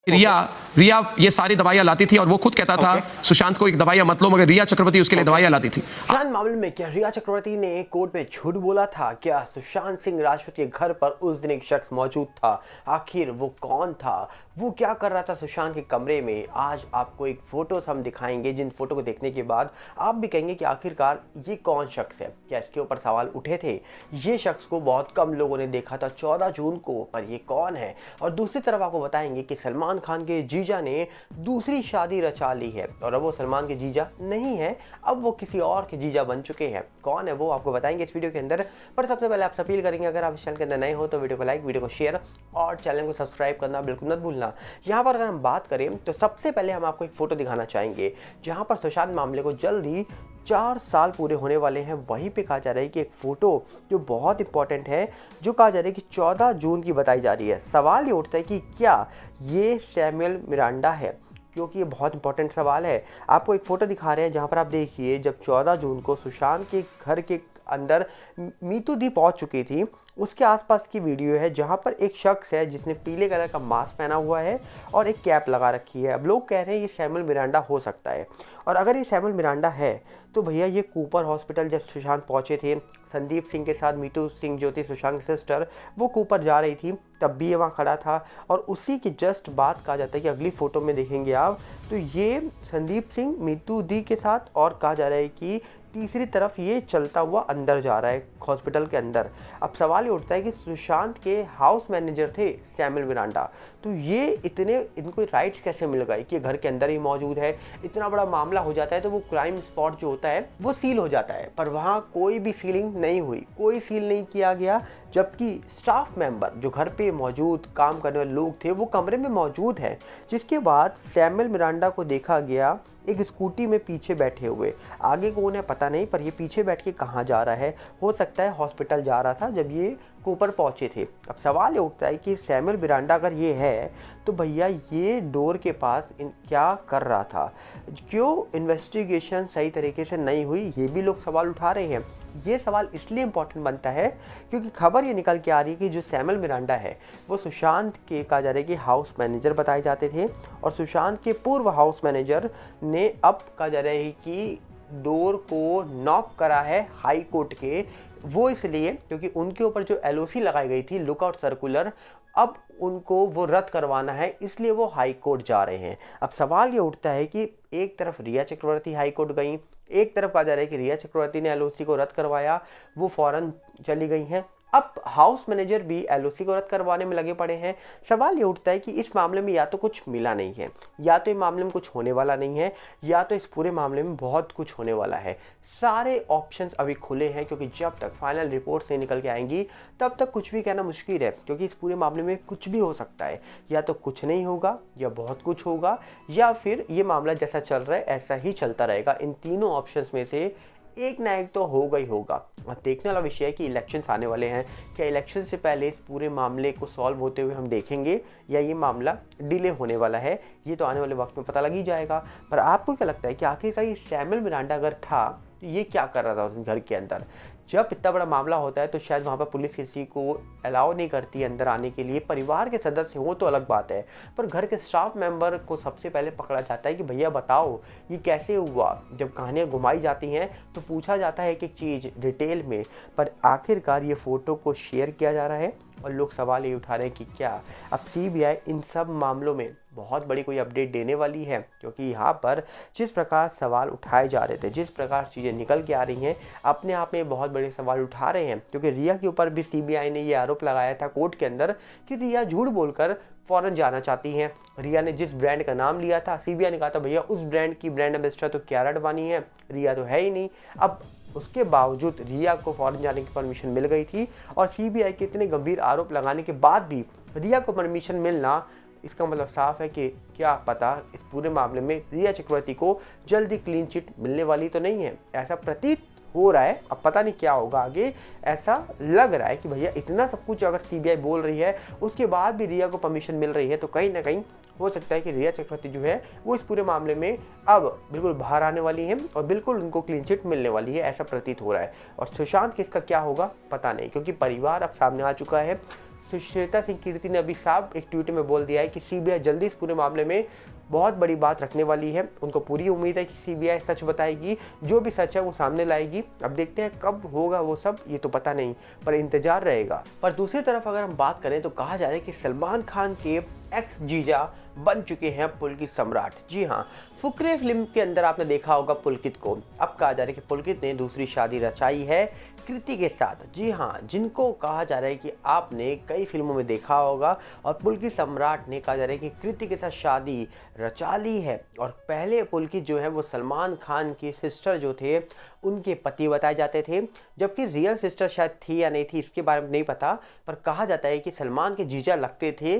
रिया रिया ये सारी दवाइयां लाती थी और वो खुद कहता था सुशांत को एक दवाइयां मत लो, मगर रिया चक्रवर्ती उसके लिए दवाइयां लाती थी। सुशांत मामले में क्या रिया चक्रवर्ती ने कोर्ट में झूठ बोला था? क्या सुशांत सिंह राजपूत के घर पर उस दिन एक शख्स मौजूद था? आखिर वो कौन था? वो क्या कर रहा था सुशांत के कमरे में? आज आपको एक फोटोज हम दिखाएंगे, जिन फोटो को देखने के बाद आप भी कहेंगे कि आखिरकार ये कौन शख्स है। क्या इसके ऊपर सवाल उठे थे? ये शख्स को बहुत कम लोगों ने देखा था 14 जून को, पर ये कौन है? और दूसरी तरफ आपको बताएंगे कि सलमान खान के जीजा ने दूसरी शादी रचा ली है और अब वो सलमान के जीजा नहीं है, अब वो किसी और के जीजा बन चुके हैं। कौन है वो आपको बताएंगे इस वीडियो के अंदर। पर सबसे पहले आपसे अपील करेंगे, अगर आप इस चैनल के अंदर नए हो तो वीडियो को लाइक, वीडियो को शेयर और चैनल को सब्सक्राइब करना बिल्कुल मत भूलना। यहाँ पर अगर हम बात करें तो सबसे पहले हम आपको एक फोटो दिखाना चाहेंगे जहाँ पर सुशांत मामले को जल्दी 4 साल पूरे होने वाले हैं। वहीं पे कहा जा रहा है कि एक फ़ोटो जो बहुत इंपॉर्टेंट है, जो कहा जा रहा है कि 14 जून की बताई जा रही है। सवाल ये उठता है कि क्या ये सैमुअल मिरांडा है, क्योंकि ये बहुत इंपॉर्टेंट सवाल है। आपको एक फ़ोटो दिखा रहे हैं जहाँ पर आप देखिए, जब 14 जून को सुशांत के घर के अंदर मीतू दी पहुँच चुकी थी, उसके आसपास की वीडियो है जहाँ पर एक शख्स है जिसने पीले कलर का मास्क पहना हुआ है और एक कैप लगा रखी है। अब लोग कह रहे हैं ये सैमुअल मिरांडा हो सकता है, और अगर ये सैमुअल मिरांडा है तो भैया ये कूपर हॉस्पिटल जब सुशांत पहुँचे थे संदीप सिंह के साथ, मीतू सिंह जो थी सुशांत की सिस्टर, वो कूपर जा रही थी, तब भी ये वहाँ खड़ा था। और उसी की जस्ट बात कहा जाता है कि अगली फ़ोटो में देखेंगे आप तो ये संदीप सिंह मीतू दी के साथ, और कहा जा रहा है कि तीसरी तरफ ये चलता हुआ अंदर जा रहा है हॉस्पिटल के अंदर। अब सवाल ये उठता है कि सुशांत के हाउस मैनेजर थे सैमुअल मिरांडा, तो ये इनको राइट्स कैसे मिल गए कि घर के अंदर ही मौजूद है? इतना बड़ा मामला हो जाता है तो वो क्राइम स्पॉट जो होता है वो सील हो जाता है, पर वहाँ कोई भी सीलिंग नहीं हुई, कोई सील नहीं किया गया, जबकि स्टाफ मेंबर जो घर पे मौजूद काम करने वाले लोग थे वो कमरे में मौजूद हैं। जिसके बाद सैमुअल मिरांडा को देखा गया एक स्कूटी में पीछे बैठे हुए, आगे कौन है पता नहीं, पर ये पीछे बैठ के कहाँ जा रहा है? हो सकता है हॉस्पिटल जा रहा था जब ये कूपर पहुँचे थे। अब सवाल ये उठता है कि सैमुअल मिरांडा अगर ये है तो भैया ये डोर के पास क्या कर रहा था? क्यों इन्वेस्टिगेशन सही तरीके से नहीं हुई? ये भी लोग सवाल उठा रहे हैं। ये सवाल इसलिए इम्पोर्टेंट बनता है क्योंकि खबर ये निकल के आ रही है कि जो सैमुअल मिरांडा है वो सुशांत के, कहा जा रहा है कि हाउस मैनेजर बताए जाते थे, और सुशांत के पूर्व हाउस मैनेजर ने अब कहा जा रहा है कि डोर को नॉक करा है हाई कोर्ट के, वो इसलिए क्योंकि उनके ऊपर जो LOC लगाई गई थी, लुकआउट सर्कुलर, अब उनको वो रद्द करवाना है, इसलिए वो हाई कोर्ट जा रहे हैं। अब सवाल ये उठता है कि एक तरफ रिया चक्रवर्ती हाई कोर्ट गई, एक तरफ कहा जा रहा है कि रिया चक्रवर्ती ने LOC को रद्द करवाया, वो फौरन चली गई हैं। अब हाउस मैनेजर भी LOC को रद्द करवाने में लगे पड़े हैं। सवाल ये उठता है कि इस मामले में या तो कुछ मिला नहीं है, या तो इस मामले में कुछ होने वाला नहीं है, या तो इस पूरे मामले में बहुत कुछ होने वाला है। सारे ऑप्शंस अभी खुले हैं, क्योंकि जब तक फाइनल रिपोर्ट से निकल के आएंगी तब तक कुछ भी कहना मुश्किल है, क्योंकि इस पूरे मामले में कुछ भी हो सकता है। या तो कुछ नहीं होगा, या बहुत कुछ होगा, या फिर ये मामला जैसा चल रहा है ऐसा ही चलता रहेगा। इन तीनों ऑप्शंस में से एक ना एक तो होगा ही होगा। अब देखने वाला विषय है कि इलेक्शंस आने वाले हैं, क्या इलेक्शन से पहले इस पूरे मामले को सॉल्व होते हुए हम देखेंगे, या ये मामला डिले होने वाला है? ये तो आने वाले वक्त में पता लग ही जाएगा। पर आपको क्या लगता है कि आखिरकार ये सैमुअल मिरांडा अगर था तो ये क्या कर रहा था उस घर के अंदर? जब इतना बड़ा मामला होता है तो शायद वहाँ पर पुलिस किसी को अलाउ नहीं करती अंदर आने के लिए। परिवार के सदस्य हो तो अलग बात है, पर घर के स्टाफ मेंबर को सबसे पहले पकड़ा जाता है कि भैया बताओ ये कैसे हुआ। जब कहानियाँ घुमाई जाती हैं तो पूछा जाता है एक एक चीज़ डिटेल में, पर आखिरकार ये फ़ोटो को शेयर किया जा रहा है और लोग सवाल ये उठा रहे हैं कि क्या अब CBI इन सब मामलों में बहुत बड़ी कोई अपडेट देने वाली है? क्योंकि यहाँ पर जिस प्रकार सवाल उठाए जा रहे थे, जिस प्रकार चीज़ें निकल के आ रही हैं, अपने आप में बहुत बड़े सवाल उठा रहे हैं। क्योंकि रिया के ऊपर भी CBI ने ये आरोप लगाया था कोर्ट के अंदर कि रिया झूठ बोलकर फ़ौरन जाना चाहती हैं। रिया ने जिस ब्रांड का नाम लिया था, CBI ने कहा था भैया उस ब्रांड की ब्रांड एम्बेसडर तो कियारा आडवाणी है, रिया तो है ही नहीं। अब उसके बावजूद रिया को फॉरेन जाने की परमिशन मिल गई थी, और CBI के इतने गंभीर आरोप लगाने के बाद भी रिया को परमिशन मिलना, इसका मतलब साफ है कि क्या पता इस पूरे मामले में रिया चक्रवर्ती को जल्दी क्लीन चिट मिलने वाली तो नहीं है। ऐसा प्रतीत हो रहा है, अब पता नहीं क्या होगा आगे। ऐसा लग रहा है कि भैया इतना सब कुछ अगर CBI बोल रही है, उसके बाद भी रिया को परमिशन मिल रही है, तो कहीं ना कहीं हो सकता है कि रिया चक्रवर्ती जो है वो इस पूरे मामले में अब बिल्कुल बाहर आने वाली है और बिल्कुल उनको क्लीन चिट मिलने वाली है, ऐसा प्रतीत हो रहा है। और सुशांत किसका क्या होगा पता नहीं, क्योंकि परिवार अब सामने आ चुका है। सुश्वेता सिंह कीर्ति ने अभी साफ एक ट्वीट में बोल दिया है कि सीबीआई जल्दी इस पूरे मामले में बहुत बड़ी बात रखने वाली है। उनको पूरी उम्मीद है कि सीबीआई सच बताएगी, जो भी सच है वो सामने लाएगी। अब देखते हैं कब होगा वो सब, ये तो पता नहीं, पर इंतजार रहेगा। पर दूसरी तरफ अगर हम बात करें तो कहा जा रहा है कि सलमान खान के एक्स जीजा बन चुके हैं पुलकित सम्राट। जी हाँ, फुकरे फिल्म के अंदर आपने देखा होगा पुलकित को। अब कहा जा रहा है कि पुलकित ने दूसरी शादी रचाई है कृति के साथ। जी हाँ, जिनको कहा जा रहा है कि आपने कई फिल्मों में देखा होगा, और पुलकित सम्राट ने कहा जा रहा है कि कृति के साथ शादी रचा ली है। और पहले पुलकित जो है वो सलमान खान की सिस्टर जो थे उनके पति बताए जाते थे, जबकि रियल सिस्टर शायद थी या नहीं थी इसके बारे में नहीं पता, पर कहा जाता है कि सलमान के जीजा लगते थे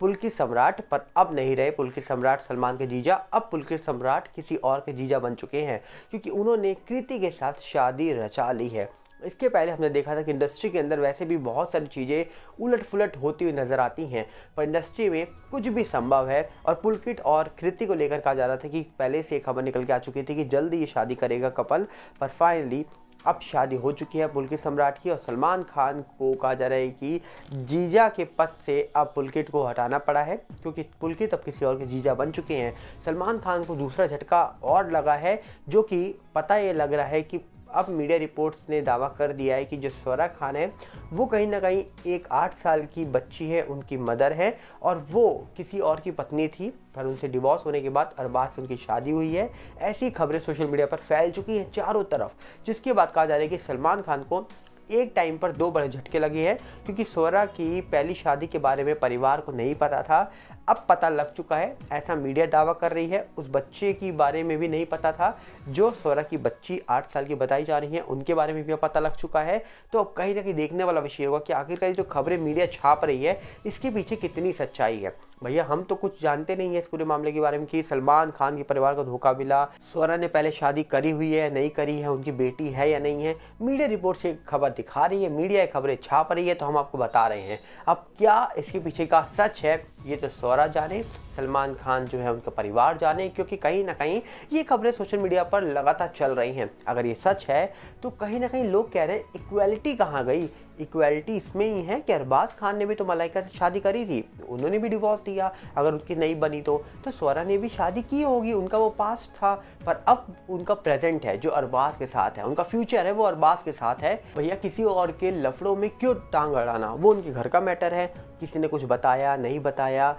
पुलकित सम्राट, पर अब नहीं रहे पुलकित सम्राट सलमान के जीजा। अब पुलकित सम्राट किसी और के जीजा बन चुके हैं, क्योंकि उन्होंने कृति के साथ शादी रचा ली है। इसके पहले हमने देखा था कि इंडस्ट्री के अंदर वैसे भी बहुत सारी चीज़ें उलट फुलट होती हुई नज़र आती हैं, पर इंडस्ट्री में कुछ भी संभव है। और पुलकित और कृति को लेकर कहा जा रहा था कि पहले से खबर निकल के आ चुकी थी कि जल्दी ये शादी करेगा कपल, पर फाइनली अब शादी हो चुकी है पुलकित सम्राट की। और सलमान खान को कहा जा रहा है कि जीजा के पद से अब पुलकित को हटाना पड़ा है, क्योंकि पुलकित अब किसी और के जीजा बन चुके हैं। सलमान खान को दूसरा झटका और लगा है, जो कि पता ये लग रहा है कि अब मीडिया रिपोर्ट्स ने दावा कर दिया है कि जो स्वरा खान है वो कहीं ना कहीं एक 8 साल की बच्ची है, उनकी मदर है, और वो किसी और की पत्नी थी, पर उनसे डिवोर्स होने के बाद अरबाज से उनकी शादी हुई है। ऐसी खबरें सोशल मीडिया पर फैल चुकी हैं चारों तरफ, जिसके बाद कहा जा रहा है कि सलमान खान को एक टाइम पर 2 बड़े झटके लगे हैं, क्योंकि स्वरा की पहली शादी के बारे में परिवार को नहीं पता था, अब पता लग चुका है, ऐसा मीडिया दावा कर रही है। उस बच्चे के बारे में भी नहीं पता था, जो स्वरा की बच्ची 8 साल की बताई जा रही है, उनके बारे में भी पता लग चुका है। तो अब कहीं ना कहीं देखने वाला विषय होगा कि आखिरकार जो खबरें मीडिया छाप रही है इसके पीछे कितनी सच्चाई है। भैया हम तो कुछ जानते नहीं है इस पूरे मामले के बारे में कि सलमान खान के परिवार को धोखा मिला, स्वरा ने पहले शादी करी हुई है नहीं करी है, उनकी बेटी है या नहीं है। मीडिया रिपोर्ट से खबर दिखा रही है, मीडिया खबरें छाप रही है, तो हम आपको बता रहे हैं। अब क्या इसके पीछे का सच है ये तो स्वरा जाने, सलमान खान जो है उनका परिवार जाने, क्योंकि कहीं ना कहीं ये खबरें सोशल मीडिया पर लगातार चल रही हैं। अगर ये सच है तो कहीं ना कहीं लोग कह रहे हैं इक्वालिटी कहाँ गई। इक्वालिटी इसमें ही है कि अरबाज खान ने भी तो मलाइका से शादी करी थी, उन्होंने भी डिवोर्स दिया, अगर उनकी नहीं बनी तो स्वरा ने भी शादी की होगी, उनका वो पास्ट था, पर अब उनका प्रेजेंट है जो अरबाज के साथ है, उनका फ्यूचर है वो अरबाज के साथ है। भैया किसी और के लफड़ों में क्यों टांग अड़ाना, वो उनके घर का मैटर है। किसी ने कुछ बताया नहीं बताया,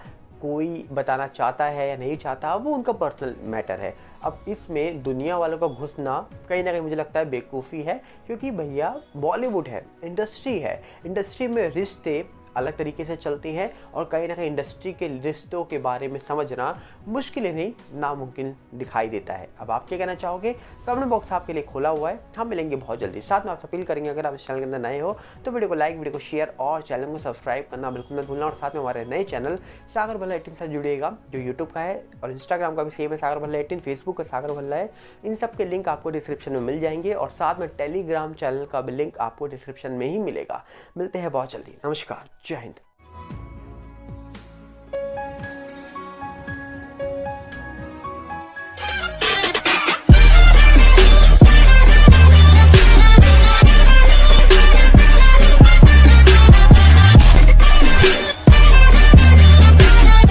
कोई बताना चाहता है या नहीं चाहता, वो उनका पर्सनल मैटर है। अब इसमें दुनिया वालों का घुसना कहीं ना कहीं मुझे लगता है बेवकूफ़ी है, क्योंकि भैया बॉलीवुड है, इंडस्ट्री है, इंडस्ट्री में रिश्ते अलग तरीके से चलती हैं, और कहीं ना कहीं इंडस्ट्री के रिश्तों के बारे में समझना मुश्किल नहीं नामुमकिन दिखाई देता है। अब आप क्या कहना चाहोगे? कमेंट बॉक्स आपके लिए खोला हुआ है, हम मिलेंगे बहुत जल्दी। साथ में आप अपील करेंगे अगर आप इस चैनल के अंदर नए हो तो वीडियो को लाइक, वीडियो को शेयर और चैनल को सब्सक्राइब करना बिल्कुल मत भूलना। और साथ में हमारे नए चैनल सागर भल्ला 18 से जुड़िएगा, जो यूट्यूब का है और इंस्टाग्राम का भी सेम है सागर भल्ला 18, फेसबुक का सागर भल्ला है। इन सब के लिंक आपको डिस्क्रिप्शन में मिल जाएंगे, और साथ में टेलीग्राम चैनल का भी लिंक आपको डिस्क्रिप्शन में ही मिलेगा। मिलते हैं बहुत जल्दी, नमस्कार, जय हिंद।